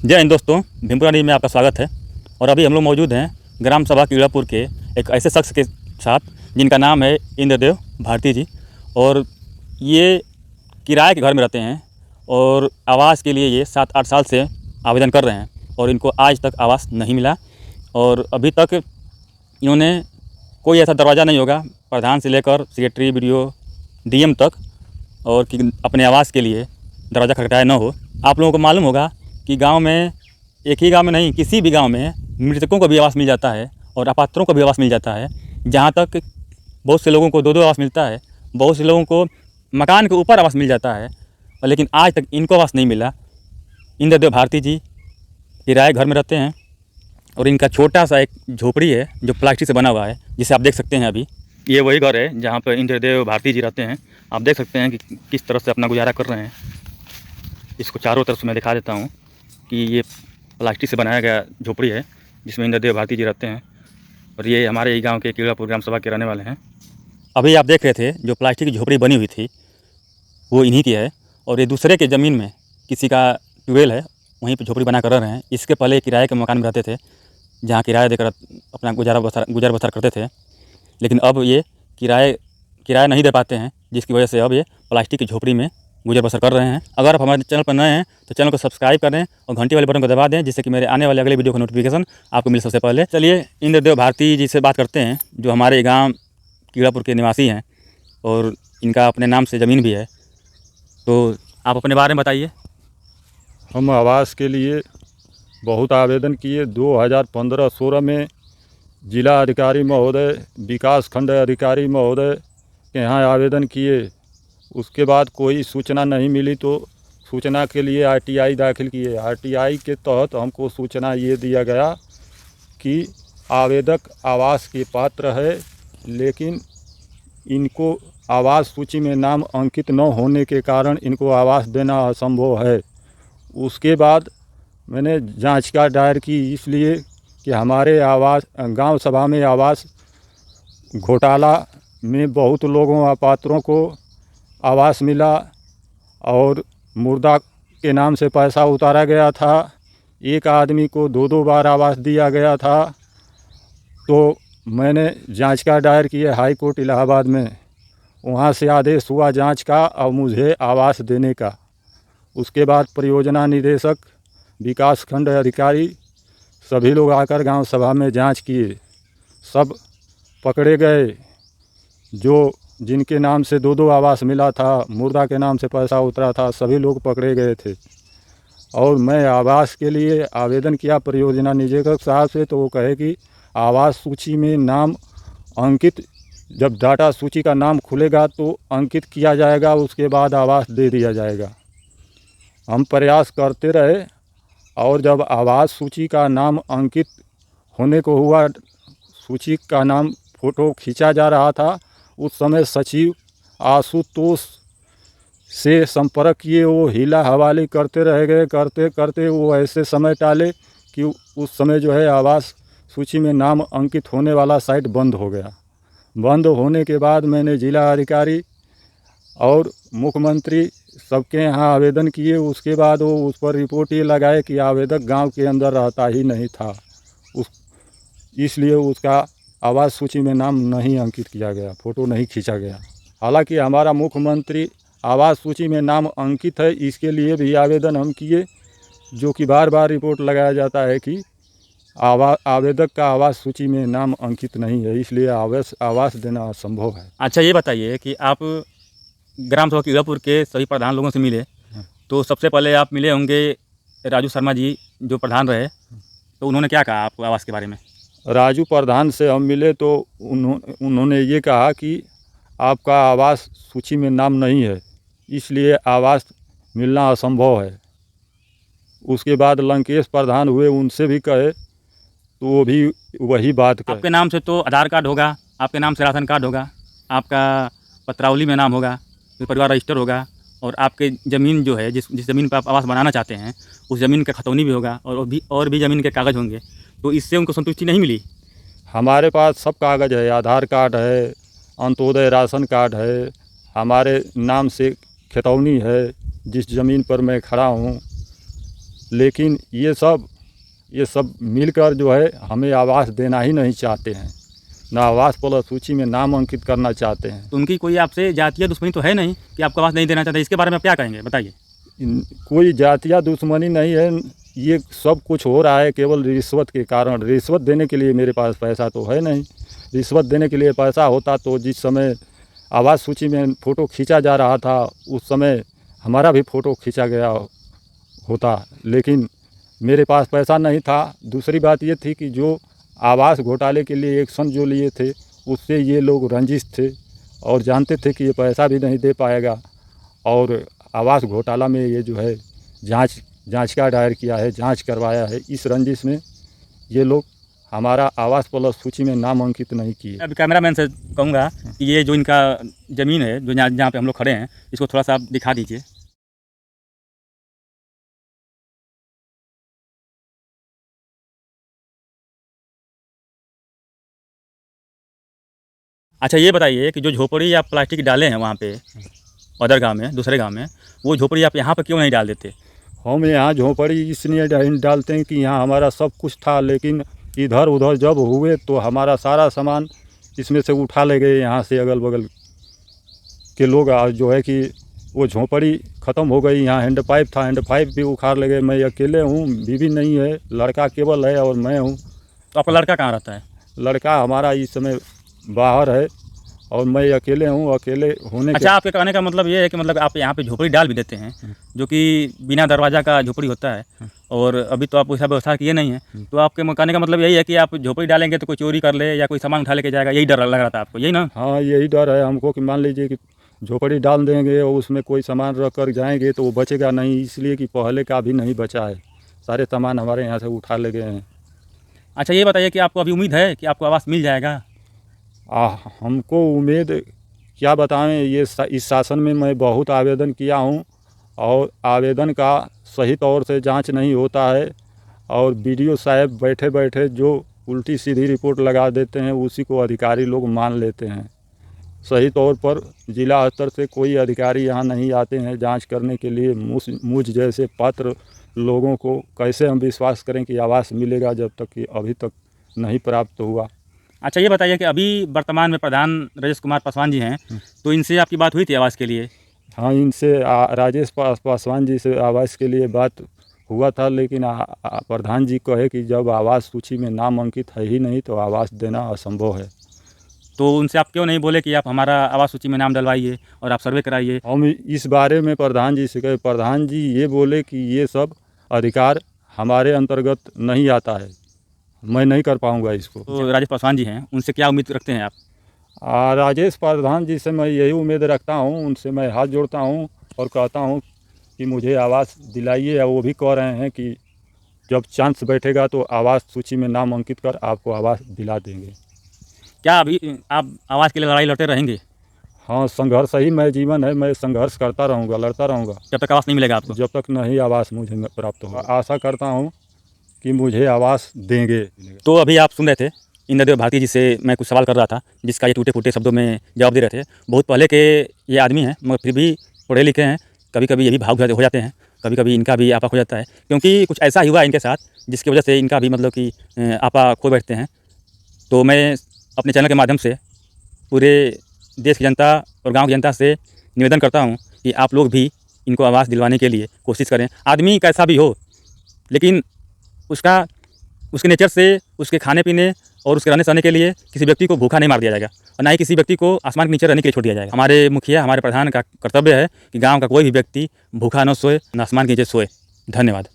जय हिंद दोस्तों, भीमपुरा न्यूज़ में आपका स्वागत है। और अभी हम लोग मौजूद हैं ग्राम सभा कीड़ापुर के एक ऐसे शख्स के साथ जिनका नाम है इंद्रदेव भारती जी। और ये किराए के घर में रहते हैं और आवास के लिए ये 7-8 साल से आवेदन कर रहे हैं और इनको आज तक आवास नहीं मिला। और अभी तक इन्होंने कोई ऐसा दरवाज़ा नहीं होगा, प्रधान से लेकर सेक्रेटरी, BDO, DM तक, और कि अपने आवास के लिए दरवाज़ा खटखटाया न हो। आप लोगों को मालूम होगा कि गांव में, एक ही गांव में नहीं, किसी भी गांव में मृतकों को भी आवास मिल जाता है और अपात्रों को भी आवास मिल जाता है। जहां तक बहुत से लोगों को 2-2 आवास मिलता है, बहुत से लोगों को मकान के ऊपर आवास मिल जाता है, लेकिन आज तक इनको आवास नहीं मिला। इंद्रदेव भारती जी किराए घर में रहते हैं और इनका छोटा सा एक झोपड़ी है जो प्लास्टिक से बना हुआ है, जिसे आप देख सकते हैं। अभी ये वही घर है जहाँ पर इंद्रदेव भारती जी रहते हैं। आप देख सकते हैं कि किस तरह से अपना गुजारा कर रहे हैं। इसको चारों तरफ से मैं दिखा देता हूँ कि ये प्लास्टिक से बनाया गया झोपड़ी है जिसमें इंद्रदेव भारती जी रहते हैं। और ये हमारे ही गांव के कीड़ापुर ग्राम सभा के रहने वाले हैं। अभी आप देख रहे थे जो प्लास्टिक की झोपड़ी बनी हुई थी वो इन्हीं की है। और ये दूसरे के ज़मीन में किसी का ट्यूबवेल है, वहीं पर झोपड़ी बना कर रहे हैं। इसके पहले किराए के मकान में रहते थे जहाँ किराया देकर अपना गुजर बसर करते थे, लेकिन अब ये किराया नहीं दे पाते हैं, जिसकी वजह से अब ये प्लास्टिक की झोपड़ी में गुजर बसर कर रहे हैं। अगर आप हमारे चैनल पर नए हैं तो चैनल को सब्सक्राइब करें और घंटी वाले बटन को दबा दें, जिससे कि मेरे आने वाले अगले वीडियो का नोटिफिकेशन आपको मिले सबसे पहले। चलिए इंद्रदेव भारती जी से बात करते हैं, जो हमारे गांव कीड़ापुर के निवासी हैं और इनका अपने नाम से ज़मीन भी है। तो आप अपने बारे में बताइए। हम आवास के लिए बहुत आवेदन किए। 2015-16 में जिला अधिकारी महोदय, विकास खंड अधिकारी महोदय के यहाँ आवेदन किए। उसके बाद कोई सूचना नहीं मिली तो सूचना के लिए RTI दाखिल किए। RTI के तहत हमको सूचना ये दिया गया कि आवेदक आवास के पात्र है, लेकिन इनको आवास सूची में नाम अंकित न होने के कारण इनको आवास देना असंभव है। उसके बाद मैंने याचिका दायर की, इसलिए कि हमारे आवास गांव सभा में आवास घोटाला में बहुत लोगों अपात्रों को आवास मिला और मुर्दा के नाम से पैसा उतारा गया था। एक आदमी को 2-2 बार आवास दिया गया था। तो मैंने याचिका दायर की है हाई कोर्ट इलाहाबाद में। वहाँ से आदेश हुआ जांच का और मुझे आवास देने का। उसके बाद परियोजना निदेशक, विकास खंड अधिकारी सभी लोग आकर गांव सभा में जांच किए। सब पकड़े गए। जो जिनके नाम से 2-2 आवास मिला था, मुर्दा के नाम से पैसा उतरा था, सभी लोग पकड़े गए थे। और मैं आवास के लिए आवेदन किया परियोजना निदेशक साहब से, तो वो कहे कि आवास सूची में नाम अंकित, जब डाटा सूची का नाम खुलेगा तो अंकित किया जाएगा, उसके बाद आवास दे दिया जाएगा। हम प्रयास करते रहे और जब आवास सूची का नाम अंकित होने को हुआ, सूची का नाम फ़ोटो खींचा जा रहा था, उस समय सचिव आशुतोष से संपर्क किए। वो हीला हवाली करते रह गए। करते करते वो ऐसे समय टाले कि उस समय जो है आवास सूची में नाम अंकित होने वाला साइट बंद हो गया। बंद होने के बाद मैंने जिला अधिकारी और मुख्यमंत्री सबके यहाँ आवेदन किए। उसके बाद वो उस पर रिपोर्ट ये लगाए कि आवेदक गांव के अंदर रहता ही नहीं था, इसलिए उसका आवास सूची में नाम नहीं अंकित किया गया, फ़ोटो नहीं खींचा गया। हालांकि हमारा मुख्यमंत्री आवास सूची में नाम अंकित है, इसके लिए भी आवेदन हम किए, जो कि बार बार रिपोर्ट लगाया जाता है कि आवेदक का आवास सूची में नाम अंकित नहीं है, इसलिए आवास देना असंभव है। अच्छा, ये बताइए कि आप ग्राम सभा कीड़ापुर के सभी प्रधान लोगों से मिले, तो सबसे पहले आप मिले होंगे राजू शर्मा जी, जो प्रधान रहे। तो उन्होंने क्या कहा आपको आवास के बारे में? राजू प्रधान से हम मिले तो उन्होंने ये कहा कि आपका आवास सूची में नाम नहीं है, इसलिए आवास मिलना असंभव है। उसके बाद लंकेश प्रधान हुए, उनसे भी कहे तो वो भी वही बात कहे। आपके नाम से तो आधार कार्ड होगा, आपके नाम से राशन कार्ड होगा, आपका पत्रावली में नाम होगा, फिर परिवार रजिस्टर होगा, और आपके ज़मीन जो है, जिस ज़मीन पर आप आवास बनाना चाहते हैं, उस ज़मीन का खतौनी भी होगा और भी ज़मीन के कागज़ होंगे। तो इससे उनको संतुष्टि नहीं मिली? हमारे पास सब कागज़ है, आधार कार्ड है, अंत्योदय राशन कार्ड है, हमारे नाम से खतौनी है जिस ज़मीन पर मैं खड़ा हूँ, लेकिन ये सब मिलकर जो है हमें आवास देना ही नहीं चाहते हैं, ना आवास प्लस सूची में नाम अंकित करना चाहते हैं। तो उनकी कोई आपसे जातीय दुश्मनी तो है नहीं कि आपको आवास नहीं देना चाहते? इसके बारे में आप क्या कहेंगे, बताइए। कोई जातीय दुश्मनी नहीं है, ये सब कुछ हो रहा है केवल रिश्वत के कारण। रिश्वत देने के लिए मेरे पास पैसा तो है नहीं। रिश्वत देने के लिए पैसा होता तो जिस समय आवास सूची में फ़ोटो खींचा जा रहा था उस समय हमारा भी फ़ोटो खींचा गया होता, लेकिन मेरे पास पैसा नहीं था। दूसरी बात ये थी कि जो आवास घोटाले के लिए एक्शन जो लिए थे उससे ये लोग रंजिश थे और जानते थे कि ये पैसा भी नहीं दे पाएगा, और आवास घोटाला में ये जो है जांच का दायर किया है, जांच करवाया है। इस रंजिश में ये लोग हमारा आवास प्लस सूची में नाम अंकित नहीं किए। अब कैमरामैन से कहूँगा कि ये जो इनका ज़मीन है, जो जहाँ पे हम लोग खड़े हैं, इसको थोड़ा सा आप दिखा दीजिए। अच्छा, ये बताइए कि जो झोपड़ी आप प्लास्टिक डाले हैं वहाँ पे अदर गांव में, दूसरे गांव में, वो झोपड़ी आप यहाँ पर क्यों नहीं डाल देते? हम यहाँ झोपड़ी इसलिए डालते हैं कि यहाँ हमारा सब कुछ था, लेकिन इधर उधर जब हुए तो हमारा सारा सामान इसमें से उठा ले गए। यहाँ से अगल बगल के लोग जो है कि वो झोपड़ी ख़त्म हो गई। यहाँ हैंड पाइप था, हैंड पाइप भी उखाड़ ले गए। मैं अकेले हूँ, बीवी नहीं है, लड़का केवल है और मैं हूँ। तो आपका लड़का कहाँ रहता है? लड़का हमारा इस समय बाहर है और मैं अकेले हूँ। अकेले होने अच्छा, आपके कहने का मतलब ये है कि मतलब आप यहाँ पे झोपड़ी डाल भी देते हैं, जो कि बिना दरवाज़ा का झोपड़ी होता है, और अभी तो आप वैसा व्यवस्था किए नहीं है। तो आपके कहने का मतलब यही है कि आप झोपड़ी डालेंगे तो कोई चोरी कर ले या कोई सामान उठा लेके जाएगा, यही डर लग रहा था आपको, यही ना? हाँ, यही डर है हमको कि मान लीजिए कि झोपड़ी डाल देंगे और उसमें कोई सामान रख कर जाएंगे तो वो बचेगा नहीं, इसलिए कि पहले का भी नहीं बचा है। सारे सामान हमारे यहाँ से उठा ले गए हैं। अच्छा, ये बताइए कि आपको अभी उम्मीद है कि आपको आवास मिल जाएगा? हमको उम्मीद क्या बताएं, इस शासन में मैं बहुत आवेदन किया हूं और आवेदन का सही तौर से जांच नहीं होता है, और बीडीओ साहब बैठे बैठे जो उल्टी सीधी रिपोर्ट लगा देते हैं उसी को अधिकारी लोग मान लेते हैं। सही तौर पर जिला स्तर से कोई अधिकारी यहाँ नहीं आते हैं जांच करने के लिए। मुझ जैसे पात्र लोगों को कैसे हम विश्वास करें कि आवास मिलेगा जब तक कि अभी तक नहीं प्राप्त हुआ। अच्छा, ये बताइए कि अभी वर्तमान में प्रधान राजेश कुमार पासवान जी हैं, तो इनसे आपकी बात हुई थी आवास के लिए? हाँ, इनसे राजेश पासवान जी से आवास के लिए बात हुआ था, लेकिन प्रधान जी कहे कि जब आवास सूची में नाम अंकित है ही नहीं तो आवास देना असंभव है। तो उनसे आप क्यों नहीं बोले कि आप हमारा आवास सूची में नाम डलवाइए और आप सर्वे कराइए? हम इस बारे में प्रधान जी से कहे, प्रधान जी ये बोले कि ये सब अधिकार हमारे अंतर्गत नहीं आता है, मैं नहीं कर पाऊँगा इसको। तो राजेश पासवान जी हैं, उनसे क्या उम्मीद रखते हैं आप? राजेश प्रधान जी से मैं यही उम्मीद रखता हूँ, उनसे मैं हाथ जोड़ता हूँ और कहता हूँ कि मुझे आवास दिलाइए। या वो भी कह रहे हैं कि जब चांस बैठेगा तो आवास सूची में नाम अंकित कर आपको आवास दिला देंगे। क्या अभी आप आवास के लिए लड़ाई लड़ते रहेंगे? हाँ, संघर्ष ही मैं जीवन है, मैं संघर्ष करता रहूँगा, लड़ता रहूँगा जब तक आवास नहीं मिलेगा आपको? जब तक नहीं आवास मुझे प्राप्त होगा। आशा करता हूँ कि मुझे आवास देंगे। तो अभी आप सुन रहे थे इंद्रदेव भारती जी से मैं कुछ सवाल कर रहा था, जिसका ये टूटे फूटे शब्दों में जवाब दे रहे थे। बहुत पहले के ये आदमी हैं, मगर फिर भी पढ़े लिखे हैं। कभी कभी ये भी भावुक हो जाते हैं, कभी कभी इनका भी आपा खो जाता है, क्योंकि कुछ ऐसा ही हुआ इनके साथ जिसकी वजह से इनका भी मतलब कि आपा खो बैठते हैं। तो मैं अपने चैनल के माध्यम से पूरे देश की जनता और गाँव की जनता से निवेदन करता हूँ कि आप लोग भी इनको आवास दिलवाने के लिए कोशिश करें। आदमी कैसा भी हो, लेकिन उसके नेचर से, उसके खाने पीने और उसके रहने सहने के लिए किसी व्यक्ति को भूखा नहीं मार दिया जाएगा, और ना ही किसी व्यक्ति को आसमान के नीचे रहने के लिए छोड़ दिया जाएगा। हमारे मुखिया, हमारे प्रधान का कर्तव्य है कि गांव का कोई भी व्यक्ति भूखा न सोए, न आसमान के नीचे सोए। धन्यवाद।